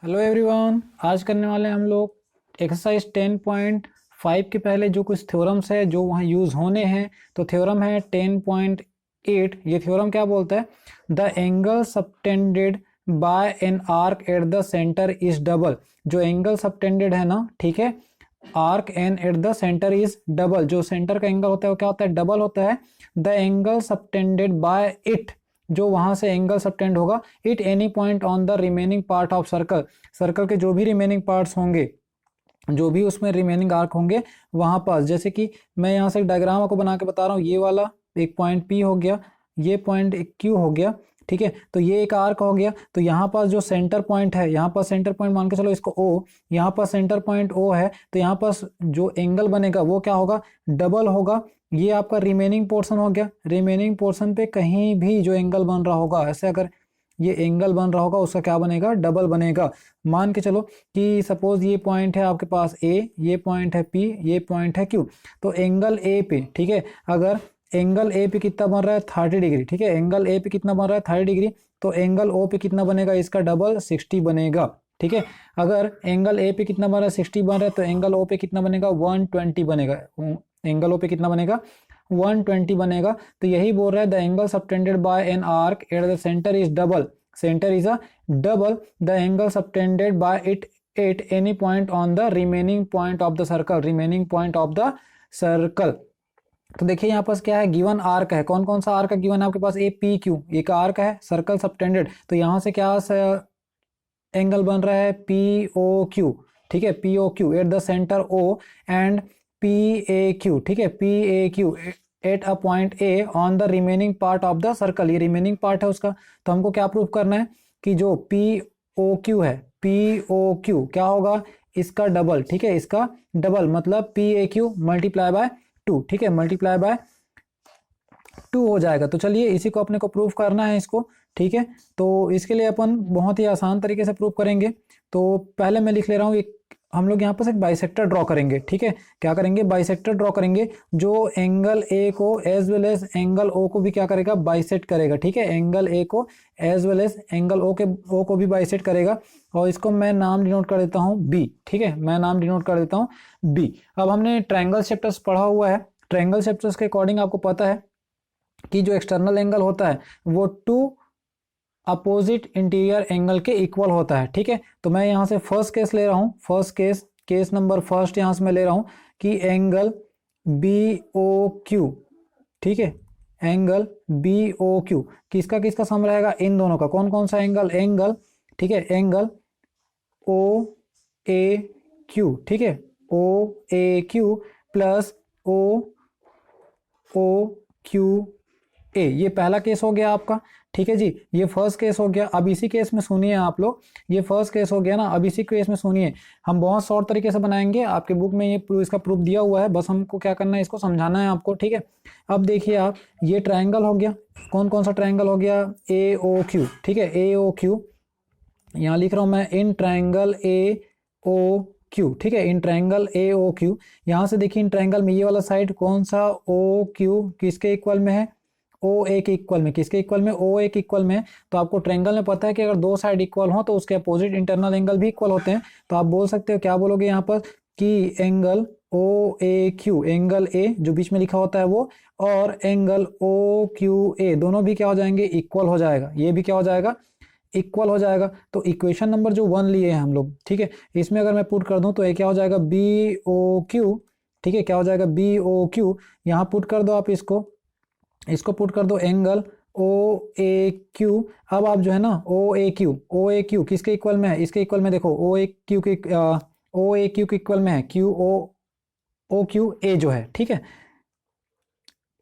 Hello everyone, आज करने वाले हम लोग एक्सरसाइज 10.5 के पहले जो कुछ थ्योरम्स है जो वहाँ यूज़ होने हैं। तो थ्योरम है 10.8। ये थ्योरम क्या बोलता है? The angle subtended by an arc at the centre is double. जो एंगल सबटेंडेड है ना, ठीक है, arc an at the centre is double. जो सेंटर का एंगल होता है वो क्या होता है? डबल होता है। The angle subtended by it, जो वहां से एंगल सबटेंड होगा, it any point on the remaining part of circle. Circle के जो भी रिमेनिंग पार्ट्स होंगे, जो भी उसमें रिमेनिंग आर्क होंगे वहां पास, जैसे कि मैं यहाँ से एक डायग्राम आपको बना के बता रहा हूँ। ये वाला एक पॉइंट पी हो गया, ये पॉइंट एक क्यू हो गया, ठीक है। तो ये एक आर्क हो गया। तो यहाँ पास जो सेंटर पॉइंट है, यहाँ पास सेंटर पॉइंट मान के चलो इसको ओ, यहाँ पास सेंटर पॉइंट ओ है। तो यहाँ पास जो एंगल बनेगा वो क्या होगा? डबल होगा। ये आपका रिमेनिंग पोर्शन हो गया। रिमेनिंग पोर्शन पे कहीं भी जो एंगल बन रहा होगा, ऐसे अगर ये एंगल बन रहा होगा उसका क्या बनेगा? डबल बनेगा। मान के चलो कि सपोज ये पॉइंट है आपके पास ए, ये पॉइंट है पी, ये पॉइंट है क्यू। तो एंगल ए पे, ठीक है, अगर एंगल ए पे कितना बन रहा है? 30 डिग्री, ठीक है। एंगल ए पे कितना बन रहा है? 30 डिग्री। तो एंगल ओ पे कितना बनेगा? इसका डबल 60 बनेगा, ठीक है। अगर एंगल ए पे कितना बन रहा है? 60 बन रहा है। तो एंगल ओ पे कितना बनेगा? 120 बनेगा। एंगल ओ पे कितना बनेगा? 120 बनेगा। तो यही बोल रहा है the angle subtended by an arc at the centre is double. Centre is a double the angle subtended by it at any point on the remaining point of the circle. Remaining point of the circle. तो देखिए यहाँ पास क्या है? Given arc है। कौन कौन सा arc है गिवन है आपके पास? ए पी क्यू एक आर्क है, सर्कल सबटेंडेड। तो यहाँ से क्या एंगल बन रहा है? पी ओ क्यू, ठीक है। P O Q at the centre O and P A Q, ठीक है। P A Q at a point A on the remaining part of the circle. ये रिमेनिंग पार्ट है उसका। तो हमको क्या प्रूव करना है कि जो पी ओ क्यू है, पी ओ क्यू क्या होगा? इसका डबल, ठीक है, इसका डबल मतलब P A Q multiply by 2, ठीक है, मल्टीप्लाई बाय 2 हो जाएगा। तो चलिए इसी को अपने को प्रूव करना है इसको, ठीक है। तो इसके लिए अपन बहुत ही आसान तरीके से प्रूव करेंगे। तो पहले मैं लिख ले रहा हूँ, एक हम लोग यहाँ पर एक बाइसेक्टर ड्रॉ करेंगे, ठीक है। क्या करेंगे? बाइसेक्टर ड्रॉ करेंगे जो एंगल ए को as well as angle O को भी क्या करेगा? बाइसेक्ट करेगा, ठीक है। एंगल ए को as well as angle O को भी बाइसेक्ट करेगा। और इसको मैं नाम डिनोट कर देता हूँ बी, ठीक है। मैं नाम डिनोट कर देता हूँ बी। अब हमने ट्रायंगल चैप्टर्स पढ़ा हुआ है। ट्रायंगल चैप्टर्स के अकॉर्डिंग आपको पता है कि जो एक्सटर्नल एंगल होता है वो टू अपोजिट इंटीरियर एंगल के इक्वल होता है, ठीक है। तो मैं यहाँ से फर्स्ट केस ले रहा हूँ। First case, case number first यहाँ से मैं ले रहा हूँ कि एंगल बी ओ क्यू, ठीक है। एंगल बी ओ क्यू किसका किसका सम रहेगा? इन दोनों का। कौन कौन सा एंगल? एंगल, ठीक है, एंगल ओ ए क्यू, ठीक है, O A Q plus O O Q A. ये पहला केस हो गया आपका, ठीक है जी। ये फर्स्ट केस हो गया। अब इसी केस में सुनिए आप लोग, ये फर्स्ट केस हो गया ना। अब इसी केस में सुनिए, हम बहुत शॉर्ट तरीके से बनाएंगे। आपके बुक में ये इसका प्रूफ दिया हुआ है, बस हमको क्या करना है, इसको समझाना है आपको, ठीक है। अब देखिए आप, ये ट्रायंगल हो गया। कौन कौन सा ट्रायंगल हो गया? ए ओ क्यू, ठीक है, ए ओ क्यू। यहाँ लिख रहा हूं मैं in triangle A O Q, ठीक है, in triangle A O Q. यहाँ से देखिए इन ट्रायंगल में ये वाला साइड कौन सा? ओ क्यू किसके इक्वल में है? ओ ए के इक्वल में। किसके इक्वल में? ओ ए के इक्वल में। तो आपको ट्रायंगल में पता है कि अगर दो साइड इक्वल हो तो उसके अपोजिट इंटरनल एंगल भी इक्वल होते हैं। तो आप बोल सकते हो, क्या बोलोगे यहाँ पर, कि angle O A Q, angle A जो बीच में लिखा होता है वो, और एंगल ओ क्यू ए दोनों भी क्या हो जाएंगे? इक्वल हो जाएगा। ये भी क्या हो जाएगा? इक्वल हो जाएगा। तो इक्वेशन नंबर जो 1 लिए हैं हम लोग, ठीक है, इसमें अगर मैं पुट कर दूं तो ये क्या हो जाएगा? बी ओ क्यू, ठीक है, क्या हो जाएगा? B O Q. यहाँ पुट कर दो आप इसको, इसको पुट कर दो एंगल ओ ए क्यू। अब आप जो है ना ओ A Q, O A Q किसके इक्वल में है? इसके इक्वल में। देखो ओ ए क्यू के, ओ ए क्यू के इक्वल में है क्यू ओ क्यू ए जो है, ठीक है।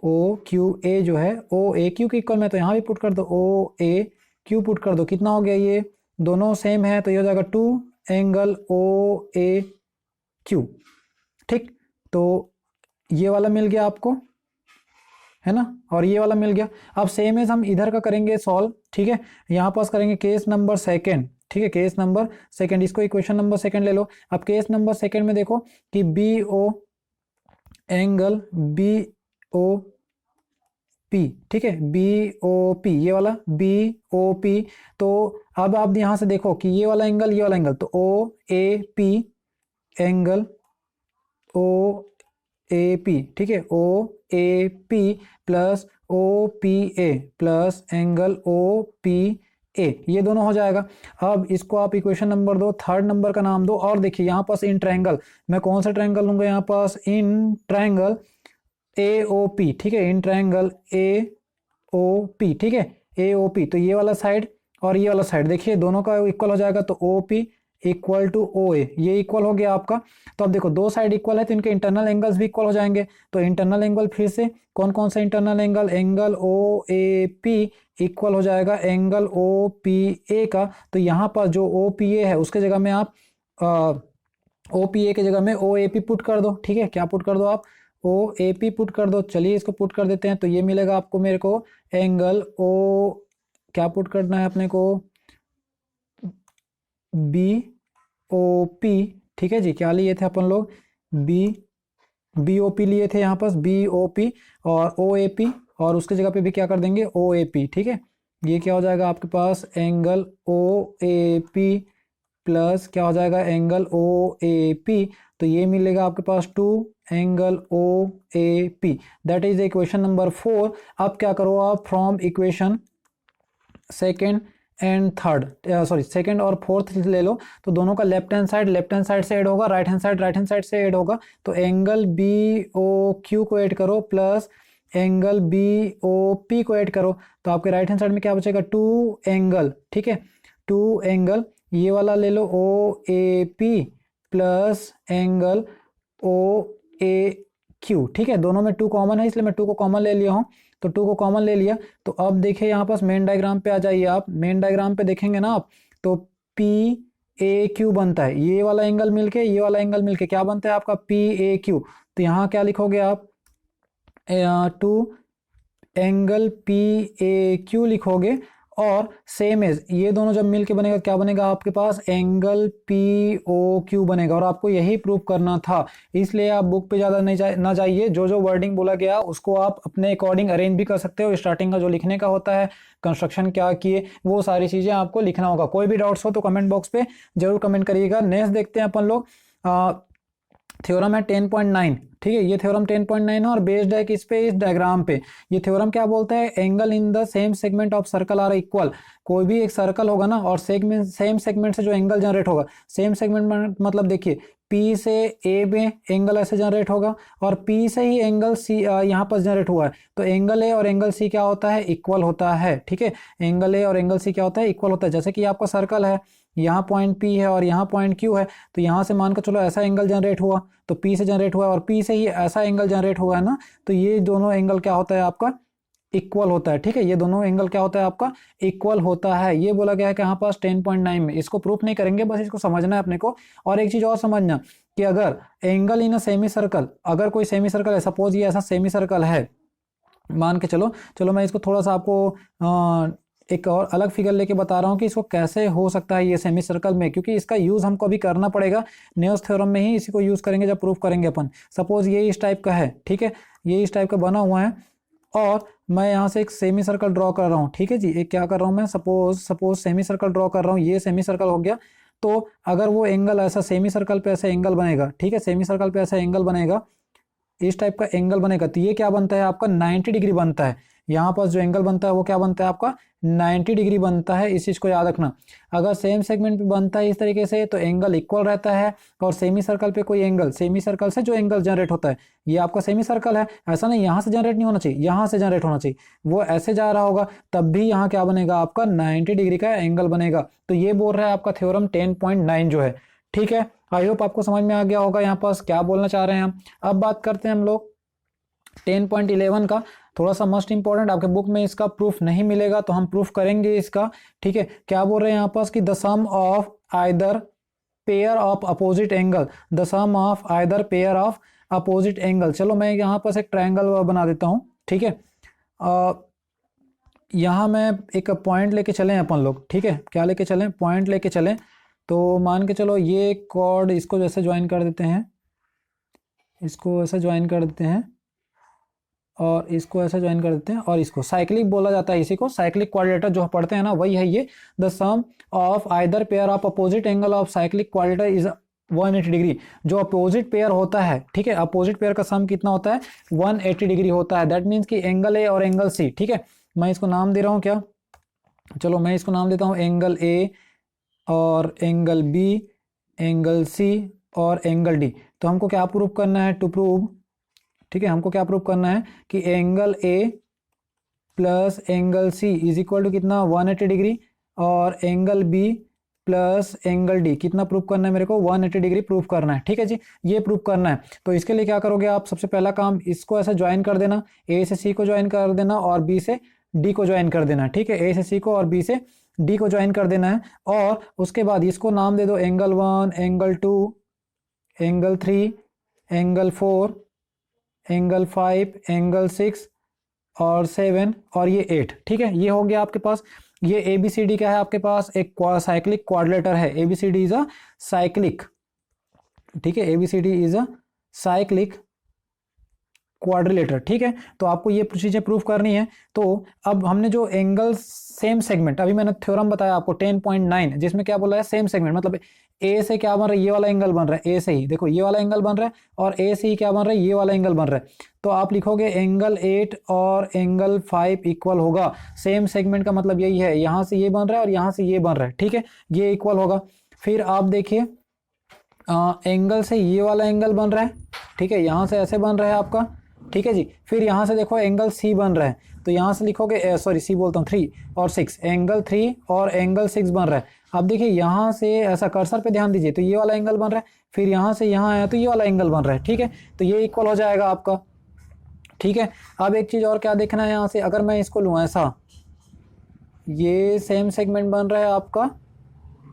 ओ क्यू ए जो है ओ ए क्यू के इक्वल में, तो यहाँ भी पुट कर दो ओ ए क्यू पुट कर दो। कितना हो गया? ये दोनों सेम है तो ये हो जाएगा 2 एंगल ओ ए क्यू, ठीक। तो ये वाला मिल गया आपको, है ना, और ये वाला मिल गया। अब सेम एज हम इधर का करेंगे सॉल्व, ठीक है। यहाँ पास करेंगे केस नंबर सेकेंड, ठीक है, केस नंबर सेकेंड। इसको इक्वेशन नंबर सेकेंड ले लो। अब केस नंबर सेकेंड में देखो कि B O, angle B O P, ठीक है, बी ओ पी, ये वाला बी ओ पी। तो अब आप यहाँ से देखो कि ये वाला एंगल, ये वाला एंगल, तो O A P angle O A P, ठीक है, O A P plus O P A plus angle O P A, ये दोनों हो जाएगा। अब इसको आप इक्वेशन नंबर दो, थर्ड नंबर का नाम दो। और देखिए यहाँ पास इन ट्रायंगल, मैं कौन सा ट्रायंगल लूंगा यहाँ पास, in triangle A O P, ठीक है, in triangle A O P, ठीक है, ए ओ पी। तो ये वाला साइड और ये वाला साइड देखिए दोनों का इक्वल हो जाएगा, तो O P equal to O A, ये इक्वल हो गया आपका। तो अब देखो दो साइड इक्वल है तो इनके इंटरनल एंगल्स भी इक्वल हो जाएंगे। तो इंटरनल एंगल फिर से कौन कौन सा internal angle, angle O A P equal हो जाएगा एंगल ओ पी ए का। तो यहाँ पर जो ओ पी ए है उसके जगह में आप ओ पी ए की जगह में ओ ए पी पुट कर दो, ठीक है, क्या पुट कर दो आप, ओ ए पी पुट कर दो। चलिए इसको पुट कर देते हैं, तो ये मिलेगा आपको मेरे को एंगल ओ, क्या पुट करना है अपने को, बी ओ पी, ठीक है जी, क्या लिए थे अपन लोग, बी बी ओ पी लिए थे यहाँ पास, बी ओ पी और ओ ए पी, और उसकी जगह पे भी क्या कर देंगे ओ ए पी, ठीक है। ये क्या हो जाएगा आपके पास angle O A P plus क्या हो जाएगा एंगल ओ ए पी। तो ये मिलेगा आपके पास 2 angle O A P, that is equation number 4। अब क्या करो आप, from equation second and third, sorry second और फोर्थ ले लो, तो दोनों का लेफ्ट हैंड साइड से ऐड होगा, राइट हैंड साइड से ऐड होगा। तो एंगल बी ओ क्यू को ऐड करो plus angle B O P को ऐड करो, तो आपके राइट हैंड साइड में क्या बचेगा 2 एंगल, ठीक है, 2 एंगल, ये वाला ले लो O A P plus angle O A Q, ठीक है, दोनों में 2 कॉमन है इसलिए मैं 2 को कॉमन ले लिया हूँ। तो 2 को कॉमन ले लिया। तो अब देखिए यहाँ पास मेन डायग्राम पे आ जाइए आप, मेन डायग्राम पे देखेंगे ना आप, तो पी ए क्यू बनता है, ये वाला एंगल मिलके ये वाला एंगल मिलके क्या बनता है आपका पी ए क्यू। तो यहाँ क्या लिखोगे आप 2 एंगल पी ए क्यू लिखोगे, और सेम एज ये दोनों जब मिलके बनेगा क्या बनेगा आपके पास एंगल पी ओ क्यू बनेगा। और आपको यही प्रूव करना था, इसलिए आप बुक पे ज़्यादा नहीं ना जाइए, जो जो वर्डिंग बोला गया उसको आप अपने अकॉर्डिंग अरेंज भी कर सकते हो। स्टार्टिंग का जो लिखने का होता है, कंस्ट्रक्शन क्या किए, वो सारी चीज़ें आपको लिखना होगा। कोई भी डाउट्स हो तो कमेंट बॉक्स पे जरूर कमेंट करिएगा। नेक्स्ट देखते हैं अपन लोग थ्योरम है 10.9, ठीक है, ये थ्योरम 10.9 है और बेस्ड है किस पे, इस डायग्राम पे। ये थ्योरम क्या बोलता है, angle in the same segment of circle are equal. कोई भी एक सर्कल होगा ना और सेगमेंट, सेम सेगमेंट से जो एंगल जनरेट होगा, सेम सेगमेंट मतलब देखिए P से A में एंगल ऐसे जनरेट होगा और P से ही एंगल C यहाँ पर जनरेट हुआ है, तो एंगल A और एंगल C क्या होता है, इक्वल होता है, ठीक है, एंगल A और एंगल C क्या होता है, इक्वल होता है। जैसे कि आपका सर्कल है, यहाँ पॉइंट P है और यहाँ पॉइंट Q है, तो यहाँ से मान कर चलो ऐसा एंगल जनरेट हुआ, तो P से जनरेट हुआ और P से ही ऐसा एंगल जनरेट हुआ है ना, तो ये दोनों एंगल क्या होता है आपका, इक्वल होता है, ठीक है, ये दोनों एंगल क्या होता है आपका, इक्वल होता है। ये बोला गया है कि यहाँ पास 10.9 में, इसको प्रूफ नहीं करेंगे, बस इसको समझना है अपने को। और एक चीज और समझना कि अगर angle in a semi circle, अगर कोई सेमी सर्कल है, सपोज ये ऐसा सेमी सर्कल है, मान के चलो मैं इसको थोड़ा सा आपको एक और अलग फिगर लेके बता रहा हूँ कि इसको कैसे हो सकता है ये सेमी सर्कल में, क्योंकि इसका यूज हमको अभी करना पड़ेगा नेल्स थ्योरम में ही, इसी को यूज करेंगे जब प्रूफ करेंगे अपन। सपोज ये इस टाइप का है, ठीक है, ये इस टाइप का बना हुआ है और मैं यहाँ से एक सेमी सर्कल ड्रॉ कर रहा हूँ, ठीक है जी, एक क्या कर रहा हूँ मैं, सपोज सेमी सर्कल ड्रॉ कर रहा हूँ, ये सेमी सर्कल हो गया। तो अगर वो एंगल ऐसा सेमी सर्कल पे ऐसा एंगल बनेगा, ठीक है, सेमी सर्कल पे ऐसा एंगल बनेगा, इस टाइप का एंगल बनेगा, तो ये क्या बनता है आपका 90 डिग्री बनता है। यहाँ पर जो एंगल बनता है वो क्या बनता है आपका 90 डिग्री बनता है, इस चीज को याद रखना। अगर सेम सेगमेंट पे बनता है इस तरीके से तो एंगल इक्वल रहता है, और सेमी सर्कल पे कोई एंगल, सेमी सर्कल से जो एंगल जनरेट होता है, ये आपका सेमी सर्कल है, ऐसा नहीं यहाँ से जनरेट नहीं होना चाहिए, यहाँ से जनरेट होना चाहिए, वो ऐसे जा रहा होगा, तब भी यहाँ क्या बनेगा आपका 90 डिग्री का एंगल बनेगा। तो ये बोल रहा है आपका थ्योरम 10.9 जो है, ठीक है। आई होप आपको समझ में आ गया होगा यहाँ पास क्या बोलना चाह रहे हैं हम। अब बात करते हैं हम लोग 10.11 का, थोड़ा सा मस्ट इंपॉर्टेंट, आपके बुक में इसका प्रूफ नहीं मिलेगा तो हम प्रूफ करेंगे इसका, ठीक है। क्या बोल रहे हैं यहाँ पास कि the sum of either pair of opposite angle, the sum of either pair of opposite angle. चलो मैं यहाँ पास एक ट्रायंगल बना देता हूँ, ठीक है। यहाँ मैं एक पॉइंट लेके चलें अपन लोग, ठीक है, क्या लेके चलें, पॉइंट लेके चलें। तो मान के चलो ये कॉर्ड, इसको जैसे ज्वाइन कर देते हैं, इसको ऐसे ज्वाइन कर देते हैं, और इसको ऐसे ज्वाइन कर देते हैं, और इसको साइक्लिक बोला जाता है, इसी को साइक्लिक क्वाड्रिलेटर जो पढ़ते हैं ना वही है ये। The sum of either pair of opposite angle of cyclic quadrilateral is 180 degree. जो अपोजिट पेयर होता है, ठीक है, अपोजिट पेयर का सम कितना होता है, 180 डिग्री होता है। दैट मीन्स कि एंगल ए और एंगल सी, ठीक है, मैं इसको नाम दे रहा हूँ क्या, चलो मैं इसको नाम देता हूँ एंगल ए और एंगल बी, एंगल सी और एंगल डी। तो हमको क्या प्रूव करना है, टू प्रूव, ठीक है, हमको क्या प्रूव करना है कि angle A plus angle C is equal to कितना, 180 डिग्री, और angle B plus angle D कितना प्रूव करना है मेरे को, 180 डिग्री प्रूव करना है। ठीक है जी, ये प्रूव करना है। तो इसके लिए क्या करोगे आप, सबसे पहला काम इसको ऐसे ज्वाइन कर देना, ए से सी को ज्वाइन कर देना और बी से डी को ज्वाइन कर देना। ठीक है, ए से सी को और बी से डी को ज्वाइन कर देना है, और उसके बाद इसको नाम दे दो angle 1, angle 2, angle 3, angle 4, angle 5, angle 6 और 7 और ये 8। ठीक है, ये हो गया आपके पास। ये ABCD क्या है आपके पास, एक साइक्लिक क्वाड्रिलेटर है। ABCD इज अ साइक्लिक, ठीक है, ABCD is a cyclic quadrilateral. ठीक है, तो आपको ये चीजें प्रूफ करनी है। तो अब हमने जो एंगल सेम सेगमेंट, अभी मैंने थ्योरम बताया आपको 10.9, जिसमें क्या बोला है, सेम सेगमेंट, मतलब ए से क्या बन रहा है, ये वाला एंगल बन रहा है, ए से ही देखो ये वाला एंगल बन रहा है, और ए से ही क्या बन रहा है, ये वाला एंगल बन रहा है। तो आप लिखोगे एंगल 8 और एंगल 5 इक्वल होगा। सेम सेगमेंट का मतलब यही है, यहां से ये बन रहा है और यहां से ये बन रहा है। ठीक है, ये इक्वल होगा। फिर आप देखिए एंगल से ये वाला एंगल बन रहा है, ठीक है, यहां से ऐसे बन रहा है आपका। ठीक है जी, फिर यहाँ से देखो एंगल सी बन रहा है, तो यहाँ से लिखोगे, सॉरी सी बोलता हूँ, 3 और 6, एंगल 3 और एंगल 6 बन रहा है। अब देखिए यहाँ से ऐसा कर्सर पे ध्यान दीजिए, तो ये वाला एंगल बन रहा है, फिर यहाँ से यहाँ आया तो ये वाला एंगल बन रहा है। ठीक है, तो ये इक्वल हो जाएगा आपका। ठीक है, अब एक चीज़ और क्या देखना है, यहाँ से अगर मैं इसको लूँ ऐसा, ये सेम सेगमेंट बन रहा है आपका,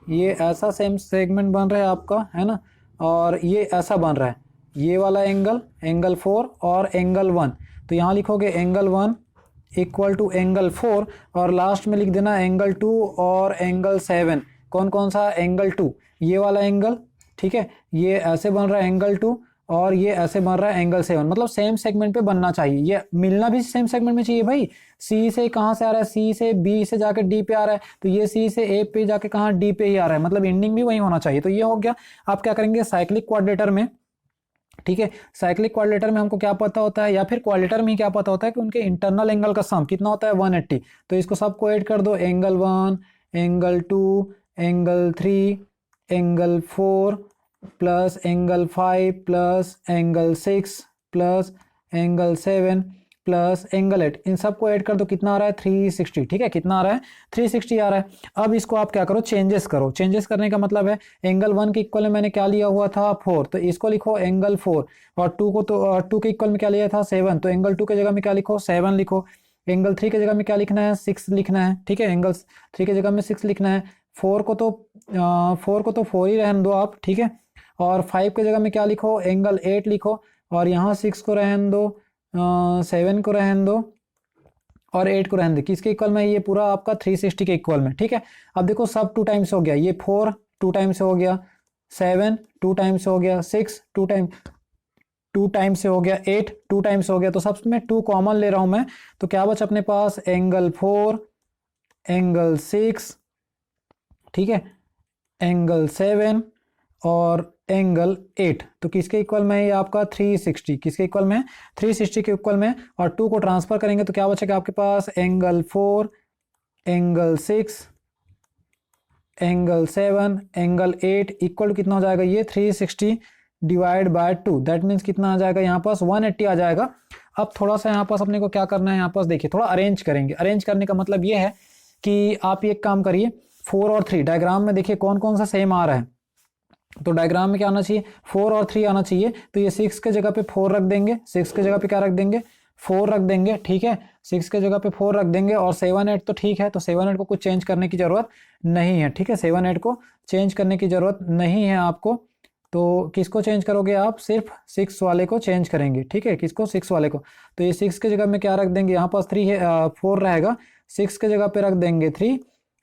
ये ऐसा सेम सेगमेंट बन रहा है आपका, है ना, और ये ऐसा बन रहा है, ये वाला एंगल, एंगल 4 और एंगल 1। तो यहाँ लिखोगे एंगल 1 इक्वल टू एंगल 4, और लास्ट में लिख देना एंगल 2 और एंगल 7। कौन कौन सा, एंगल 2 ये वाला एंगल, ठीक है, ये ऐसे बन रहा है एंगल 2, और ये ऐसे बन रहा है एंगल 7। मतलब सेम सेगमेंट पे बनना चाहिए, ये मिलना भी सेम सेगमेंट में चाहिए भाई। सी से कहाँ से आ रहा है, सी से बी से जाके डी पे आ रहा है, तो ये सी से ए पे जाके कहाँ, डी पे ही आ रहा है, मतलब एंडिंग भी वही होना चाहिए। तो ये हो गया। आप क्या करेंगे साइक्लिक क्वाड्रिलेटर में, ठीक है, साइक्लिक क्वाड्रिलेटर में हमको क्या पता होता है, या फिर क्वाड्रिलेटर में ही क्या पता होता है कि उनके इंटरनल एंगल का सम कितना होता है, 180। तो इसको सबको ऐड कर दो, angle 1, angle 2, angle 3, angle 4 plus angle 5 plus angle 6 plus angle 7 plus angle 8, इन सबको ऐड कर दो, कितना आ रहा है, 360। ठीक है, कितना आ रहा है, 360 आ रहा है। अब इसको आप क्या करो, चेंजेस करो। चेंजेस करने का मतलब है, एंगल 1 के इक्वल में मैंने क्या लिया हुआ था, 4, तो इसको लिखो एंगल 4, और 2 को तो 2 के इक्वल में क्या लिया था, 7, तो एंगल 2 के जगह में क्या लिखो, 7 लिखो। एंगल 3 के जगह में क्या लिखना है, 6 लिखना है। ठीक है, एंगल 3 के जगह में 6 लिखना है। 4 को तो 4 ही रहने दो आप, ठीक है, और 5 के जगह में क्या लिखो, एंगल 8 लिखो, और यहाँ 6 को रहने दो, 7 को रहने दो, और 8 को रहने दो। किसके इक्वल में, ये पूरा आपका 360 के इक्वल में। ठीक है, अब देखो सब 2 टाइम्स हो गया, ये 4 2 टाइम्स हो गया, 7 2 टाइम्स हो गया, 6 2 टाइम्स से हो गया, 8 2 टाइम्स हो गया। तो सब में 2 कॉमन ले रहा हूं मैं, तो क्या बचा अपने पास, एंगल 4, एंगल 6, ठीक है, एंगल 7 और एंगल 8। तो किसके इक्वल में है ये आपका, 360। किसके इक्वल में, 360 के इक्वल में, और 2 को ट्रांसफर करेंगे तो क्या बचेगा आपके पास, angle 4, angle 6, angle 7, angle 8 equal to कितना हो जाएगा, ये 360 डिवाइड बाय 2, दैट मीन्स कितना आ जाएगा यहाँ पास, 180 आ जाएगा। अब थोड़ा सा यहाँ पास अपने को क्या करना है, यहाँ पास देखिए थोड़ा अरेंज करेंगे। अरेंज करने का मतलब ये है कि आप एक काम करिए, 4 और 3 डायग्राम में देखिए कौन कौन सा सेम आ रहा है। तो डायग्राम में क्या आना चाहिए, 4 और 3 आना चाहिए। तो ये 6 के जगह पे 4 रख देंगे, 6 के जगह पे क्या रख देंगे, 4 रख देंगे। ठीक है, 6 के जगह पे 4 रख देंगे, और 7 8 तो ठीक है, तो 7 8 को कुछ चेंज करने की जरूरत नहीं है। ठीक है, 7 8 को चेंज करने की जरूरत नहीं है आपको। तो किसको चेंज करोगे आप, सिर्फ 6 वाले को चेंज करेंगे। ठीक है, किसको, 6 वाले को। तो ये 6 के जगह में क्या रख देंगे, यहाँ पास 3 है, 4 रहेगा, 6 के जगह पे रख देंगे 3,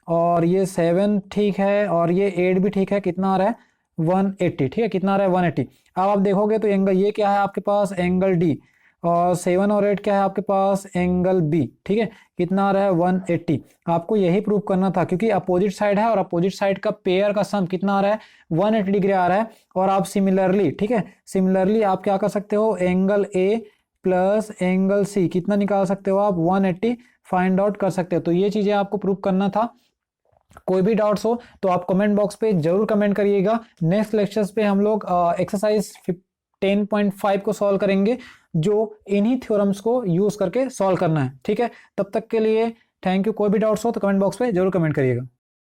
और ये 7 ठीक है, और ये 8 भी ठीक है। कितना आ रहा है, 180। ठीक है, कितना आ रहा है, 180। अब आप देखोगे तो एंगल ये क्या है आपके पास, एंगल डी, और 7 और 8 क्या है आपके पास, एंगल बी, ठीक है, कितना आ रहा है 180। आपको यही प्रूव करना था क्योंकि अपोजिट साइड है और अपोजिट साइड का पेयर का सम कितना आ रहा है 180 डिग्री आ रहा है। और आप सिमिलरली, ठीक है, सिमिलरली आप क्या कर सकते हो, angle A plus angle C कितना निकाल सकते हो आप, 180 फाइंड आउट कर सकते हो। तो ये चीजें आपको प्रूव करना था। कोई भी डाउट्स हो तो आप कमेंट बॉक्स पे जरूर कमेंट करिएगा। नेक्स्ट लेक्चर्स पे हम लोग एक्सरसाइज 10.5 को सॉल्व करेंगे, जो इन्हीं थ्योरम्स को यूज करके सॉल्व करना है, ठीक है। तब तक के लिए थैंक यू। कोई भी डाउट्स हो तो कमेंट बॉक्स पे जरूर कमेंट करिएगा।